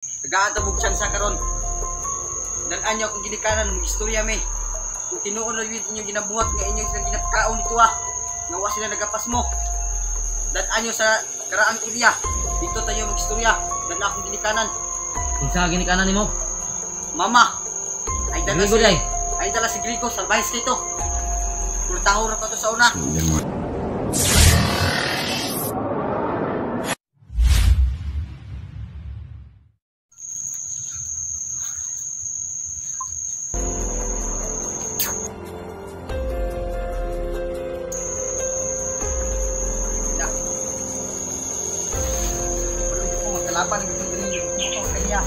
Nag-aatabog siya sa karon. Dalaan niyo akong ginikanan, mag-istorya me. Kung tinuon na yun inyong ginabuhat nga inyong silang ginapkaon nito nga sila nagapas mo. Dalaan niyo sa karaang area. Dito tayo mag-istorya. Dalaan akong ginikanan. Kung sa ginikanan ni mo? Mama! Ay dala Grigo day. Ay dala si Grigo, salbahis kayo to. Kultaho na pa to sa una. So, yan mga... Magkalaban ng Grigo sa kanya.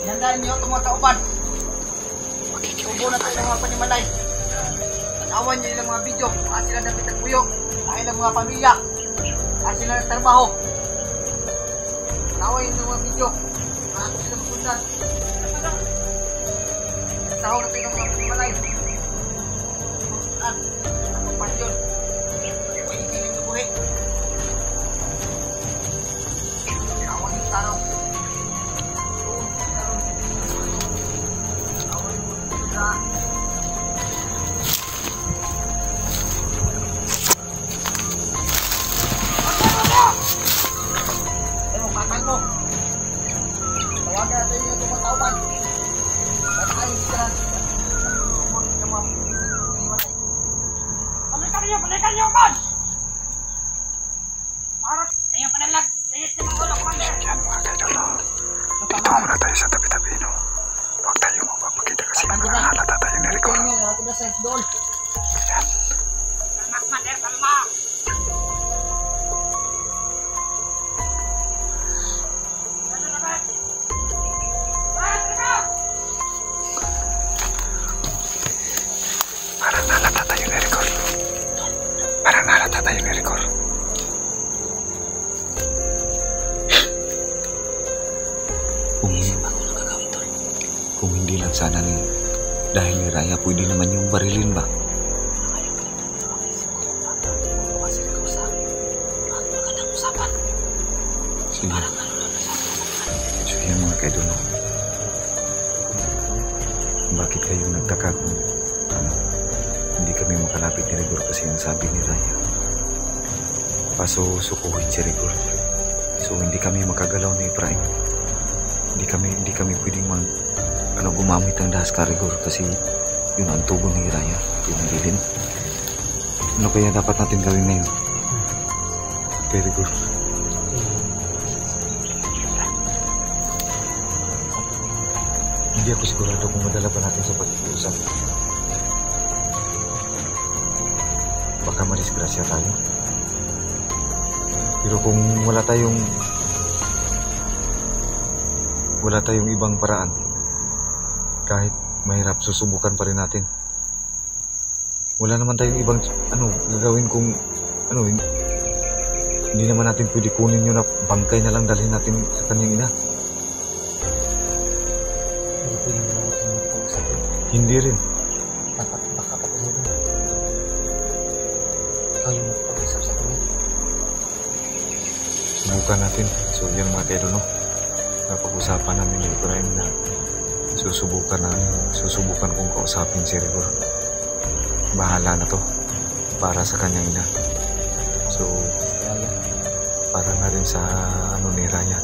Hinandaan niyo itong mga kauban. Tubo na tayo ng mga panimalay. Tanawan niyo ilang mga video. Saan sila dapat nagbuyok. Sa ilang mga pamilya. Saan sila nagtrabaho. Tanawan niyo mga video. Saan sila masundan. Sahog na tayo ng mga panimalay. Saan? Ang pasyon. May ikiling na buhi. Tanawan yung tarong. Makan mo. Tawagan natin yung tumatawag. Tatay, sikaran. Balikan niyo, man! Marap, kayo panalag. Sayit na mga ulo, commander. Yan mga kaidolo. Dito muna tayo sa tabi-tabi, no? Huwag tayo mapapakita kasi halata tayo ni Rico. Yan. Kalma, commander, kalma. Parang halata tayo ni Rico. Parang halata tayo ni Rico. Kung hindi lang sana ni dahil ni Raya, pwede naman yung barilin ba? Sige. So yan mga kaidono. Bakit kayo nagtaka kung hindi kami makalapit ni Rigor kasi ang sabi ni Raya, pasusukuhin si Rigor. So hindi kami makagalaw ni Efraim. Hindi kami pwedeng gumamit ang dahas ka Rigor kasi yun ang tugon ni Raya, yun ang bilin. Ano kaya dapat natin gawin ngayon? Okay, Rigor. Hindi ako sigurado kung madala pa natin sa pag-iusap. Baka madisgrasya tayo. Pero kung wala tayong ibang paraan, kahit mahirap, susubukan pa rin natin. Wala naman tayong ibang gagawin kung hindi naman natin pwede kunin yun na bangkay na lang dalhin natin sa kanyang ina. Hindi rin. Baka tapos na rin. Ikaw yung magpag-isap sa kanya. Subukan natin. So yan mga kayo, no? Napag-usapan namin ni Efraim na susubukan kong kausapin si Rigor. Bahala na to para sa kanyang ina. So para na rin sa ni Raya.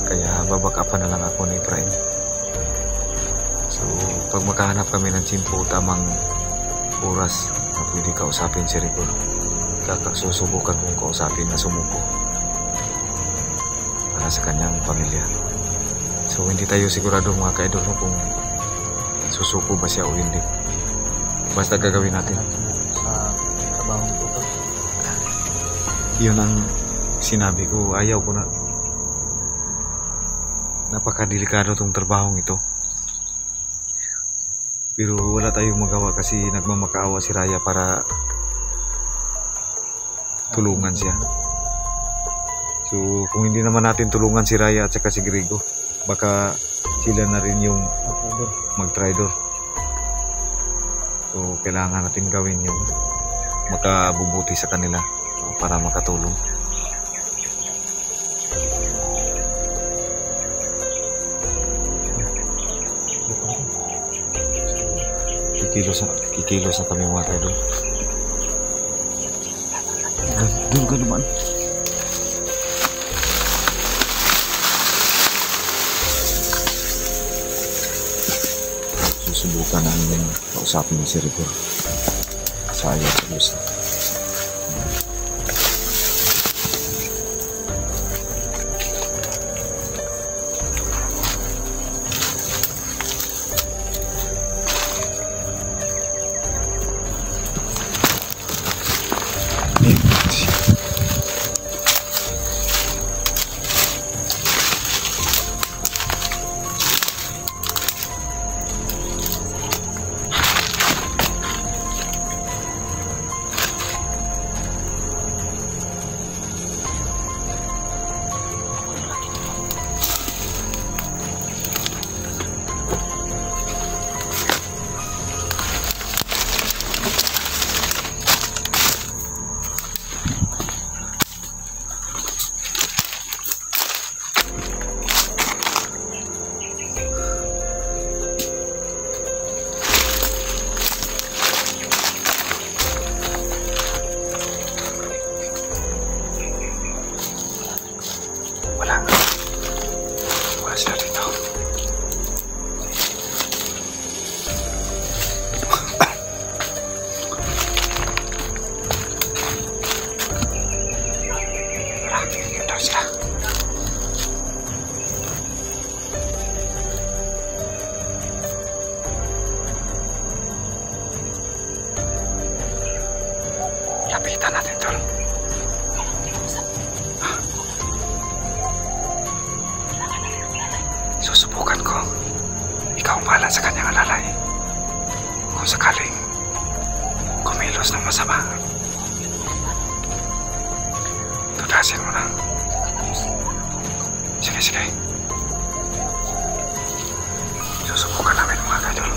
Kaya babakapan na lang ako ni Efraim. So pag makahanap kami ng tsimpo, tamang oras na pwede kausapin si Rigor, susubukan kong kausapin na sumuko para sa kanyang pamilya. So hindi tayo sigurado mga ka-idol kung susuko ba siya o hindi. Basta gagawin natin. Sa trabaho nito. Yun ang sinabi ko. Ayaw ko na. Napakadelikado tong trabahong ito. Pero wala tayong magawa kasi nagmamakaawa si Raya para tulungan siya. So kung hindi naman natin tulungan si Raya at saka si Grigo, baka sila na rin yung mag-tridor. So kailangan natin gawin yung makabubuti sa kanila. para makatulong. Kikilos na kami mga kaidol. Doon ka naman. Susubukan namin kausapin si Rigor. Sayang sa gusto. Lapitan natin, Tol. Susubukan ko. Ikaw ang bahala sa kanyang alalay. Kung sakaling kumilos ng masama, tudasin mo na. Sige, sige. Susubukan namin mga kaidol.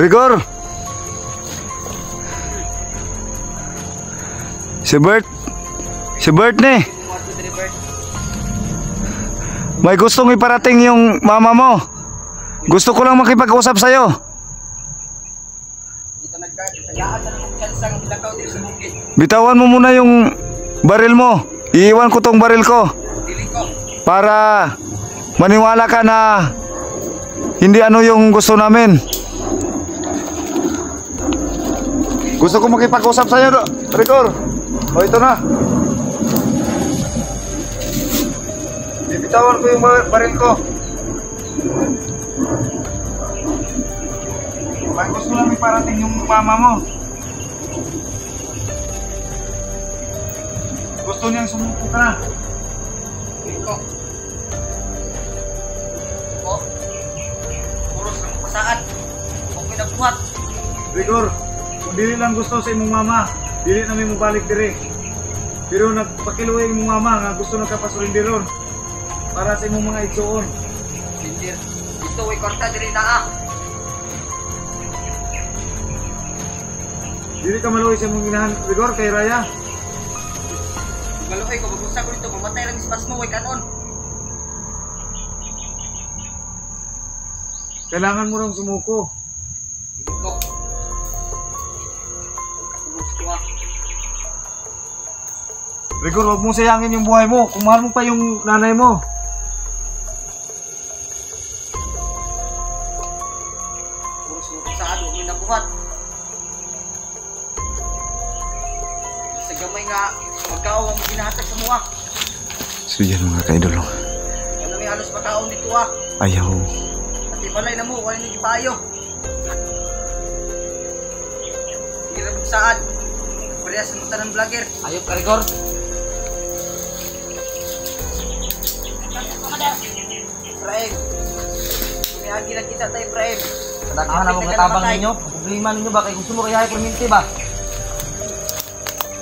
Rigor! Si Bert ni. May gustong iparating yung mama mo. Gusto ko lang makipag-usap sa'yo. Bitawan mo muna yung baril mo. Iiwan ko tong baril ko. Para maniwala ka na hindi ano yung gusto namin. Gusto ko makipag-usap sa'yo, Rigor. O, ito na. Bibitawan ko yung baril ko. May gusto lang iparating yung mama mo. Gusto niyang sumuko ka. Iko. Iko. Puros ng pasaan. Huwag mo nabuhat. Rigor, kung dili lang gusto sa imong mama, dili namin mo balik dire. Pero nagpakiluoy mo mama nga gusto nagkapasurindiron para sa imong mga igsuon. Sindir. Ito way kwarta diri na Dili ka maluoy sa imong ginahan rigor kay Raya. Maluoy ko magusa ko dito mamatay lang ispas mo way kanon. Kailangan mo rong sumuko. Dito ko. Kabus ko Rigor, huwag mong sayangin yung buhay mo. Kung mahal mo pa yung nanay mo. Puro sumukusado mo nabuhat. Sa gamay nga magkaon ang ginahatag sa mua. So yan mga ka-idol. Ano may halos makaon dito Ayaw. At ibalay na mo, wala nyo ipayo. Sige na magsaan. Parehas ng tanang vlogger. Ayop ka, Rigor. Praem. Tumihagi na kita tayo, Praem. Kadaghan na mo katabang ninyo. Ang problema ninyo ba kay gusto mo kaya perminti ba?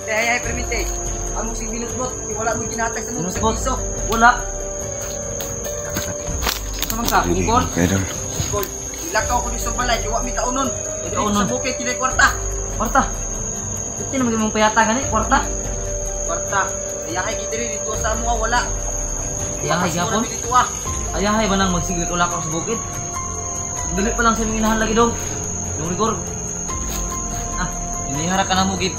Kaya permite. Ang musing binutbot, wala mo ginatag sa mga Binutbot? piso. Wala. Samang ka, Sige Rigor. mga ka-idol. Gold. Ilakaw ko ni sa balay, iwa mi taunon. Ito Taunon. sa bukid, kinay kwarta. Kwarta. Ito na magiging payata gani, kwarta. Kwarta. Kaya kay kitiri dito sa mga wala. Ayahay gyapon. Dito Ayahay ba nang magsiglit ula ka sa bukid? Dili pa lang sa mga inahan lagi dong. Yung Rigor. Inihara ka na mo gid.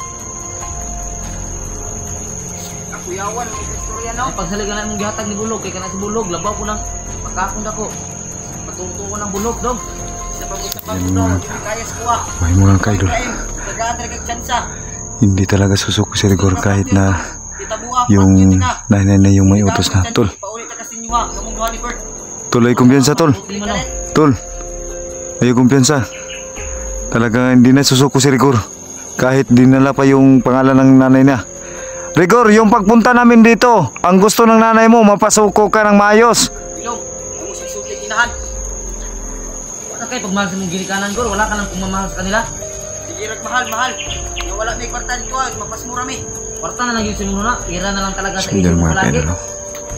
Kakuyawan, may istorya no. Ay pagsaligan na mong gihatag ni Bulog kay kana si Bulog labaw ko nang pagkakon dako. Patuto ko ng Bulog dong. Sa pagod sa Yan pagod mga no, hindi kaya sa kuha. May mga ka-idol. Tagaan talaga tsansa. Hindi talaga susuko si Rigor kahit na Titabuha, yung pagkiti ka. nanay na yung may utos na. Tol, Paulit ka kasi niyo ha, kamong duha ni Bert. tol ay kumpiyansa tol. Hindi mo no. Tol, ay kumpiyansa. Talaga hindi na susuko si Rigor. Kahit dinala pa yung pangalan ng nanay niya. Rigor, yung pagpunta namin dito, ang gusto ng nanay mo, mapasuko ka ng maayos. Ilong, ang musik sugli inahan. Wala kay pagmahal sa mong ginikanan Gor, wala ka nang pumamahal sa kanila. Sige rag mahal, mahal. Nga wala may kwarta dito ha, mapasmura mi. Kwarta na lang yung simuno na, tira na lang talaga sa So isip yan mo mga palagi. ka-idol.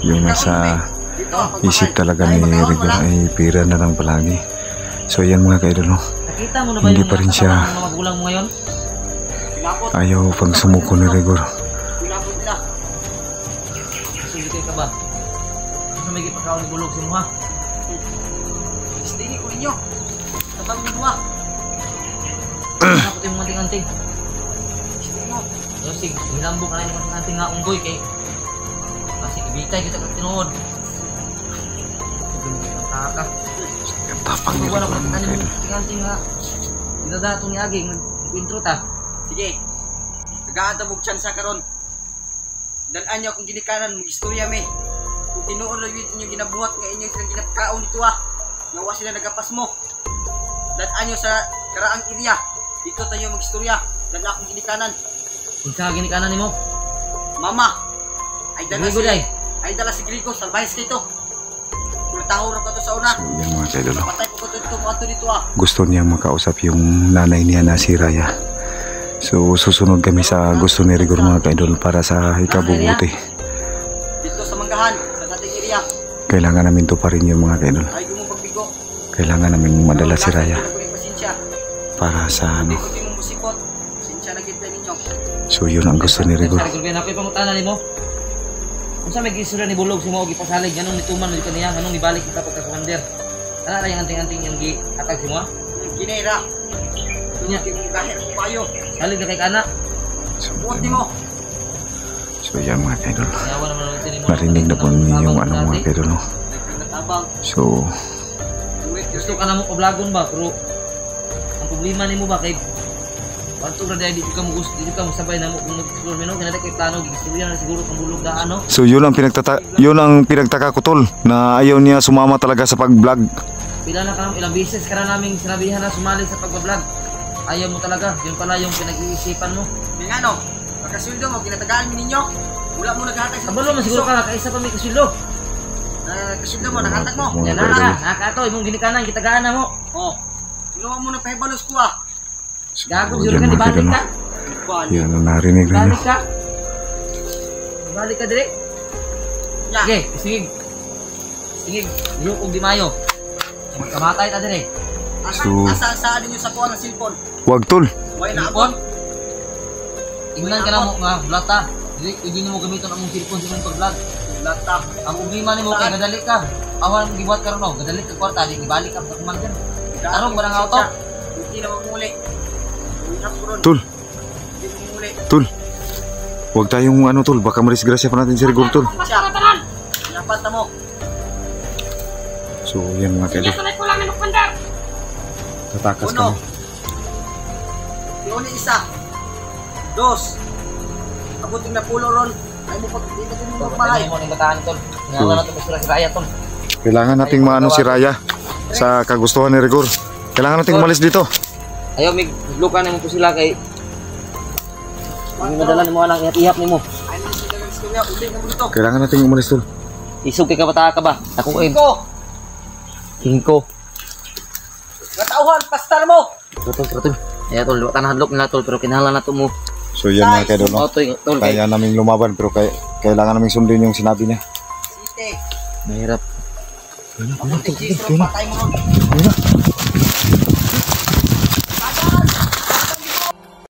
Yung nasa Dito, isip talaga ni Rigor ay pira na lang palagi. So yan mga ka-idol. Nakita mo na ba Hindi yung pa rin siya nakatawan ng mga magulang mo ngayon? Pinapot. ayaw pang sumuko ni Rigor. Pinapot nila. Sulit ka ba? Gusto may gipakaw ni Bulog si mo ha? Istingi ko ninyo. Tabang mo ha. Nakapot yung mga anting-anting. Istingi mo. Yo sig, hilambo ka na yung mga anting nga unggoy kay kasi ibitay kita kang tinuod. Ang taka. Ang tapang ni Wala Rigor ko mga na ka-idol. yung anting nga. Dinadato ni Aging, nag-intro ta. Sige. Tagaan ta mong tsansa karon. Dalaan niyo akong ginikanan mong istorya me. Kung tinuod na yun inyong ginabuhat nga inyong silang ginapkaon dito ha. Nawa sila nagapas mo. Dalaan niyo sa karaang area. Dito tayo mag-istorya. Dalaan akong ginikanan. Kung sa ginikanan nimo, Mama. Ay dala Grigo day. Ay dala si Grigo. Salbayas kayo to. Kung taho rin ka to sa una. So yan mga ka-idol. Patay ko dito mga to dito ha. Gusto niya makausap yung nanay niya na si Raya. So susunod kami sa gusto ni Rigor mga ka-idol para sa ikabubuti. Dito sa Manggahan. Sa dating area. Kailangan namin to pa rin yung mga ka-idol. Ay gumong pagbigo. Kailangan namin madala si Raya Pasensya. para sa Hindi ano. ko din mong musipot. Pasensya na kita ninyo. So yun ang gusto ni Rigor. Sa Rigor kaya nakoy pamutanan nimo. Kung sa may gisura ni Bulog si mo gipasalig ganun ni tuman ni kaniya ganun ibalik kita pagka commander. Ana ra yung anting-anting yung gihatag si mo. Ginera. Nya. Hindi mo kahit mo kayo. Salig na kay kana. So, Buot di mo. so yan mga ka-idol. Yawa naman natin nimo. Narinig na po ninyo yung ano mga ka-idol. No? Nagpinatabang. So Gusto ka na mo kablagon ba pero ang problema nimo ba kay Panto ra dai di ka mo gusto di ka mo sabay na mo kung mag-explore mino kinada kay plano gigistorya na siguro kang Bulog da ano. So yun ang pinagtaka ko tol na ayaw niya sumama talaga sa pag-vlog. Pila na ka ilang beses ka na naming sinabihan na sumali sa pagba-vlog. Ayaw mo talaga, yun pala yung pinag-iisipan mo. Yung ano, pagkasuldo mo, kinatagaan mo ninyo. Wala mo naghatag sa Kabalo man siguro ka kaisa pa may kasildo. Kasuldo mo, naghatag mo. Mga Yan na ka-idol. nakakato imong ginikanan kitagaan na mo. Oh. Ginawa mo na pahibalos ko ah. So, Gago yan siguro ka mga ibalik ka-idol. ka. No? Yan ang narinig ninyo. Ibalik ka. Balik ka dire. Ya. Sige, isingig. Isingig, lukog di mayo. Magkamatay ta dire. Asa ninyo sa kuha ng cellphone. Wag tol. Way na Cellphone? abot. Tingnan ka na mo nga, blata. Hindi mo gamiton ang mong cellphone sa imong pag-vlog. Lata. Ang problema ni mo kay gadali ka. Awan gibuhat ka ron, no? Gadali ka kwarta, di ibalik ka sa kuman dyan. Tarong ba ng auto? Hindi na mamuli. Uwirap ko ron. Tol, Hindi mamuli. tol. Wag tayong ano tol, baka marisgrasya pa natin si Rigor tol. Siya. Pinapanta mo. So yan mga kaidol. Tatakas Uno. kami. Yung isa. Dos. Abuting na pulo ron. Ay mo pag dito mo magbahay. Mo ning bataan tol. Nga na to si Raya tol. Kailangan nating maano si Raya sa kagustuhan ni Rigor. Kailangan nating umalis dito. Ayaw mig lukan nimo po sila kay Hindi madala nimo anang ihap-ihap nimo. Ay mo sila ng istorya. Uli na mo dito. Kailangan nating umalis tol. Isog kay kabata ka ba? Ako kay Iko. Hingko. Natauhan. Pastar mo. Tol.Aya tol, liwatan na hadlok nila tol pero kinahanglan nato mo. So yan mga kaidol. No? Auto tol kay Kaya naming lumaban pero kailangan naming sundin yung sinabi niya. Site. mahirap. Patay mo ron.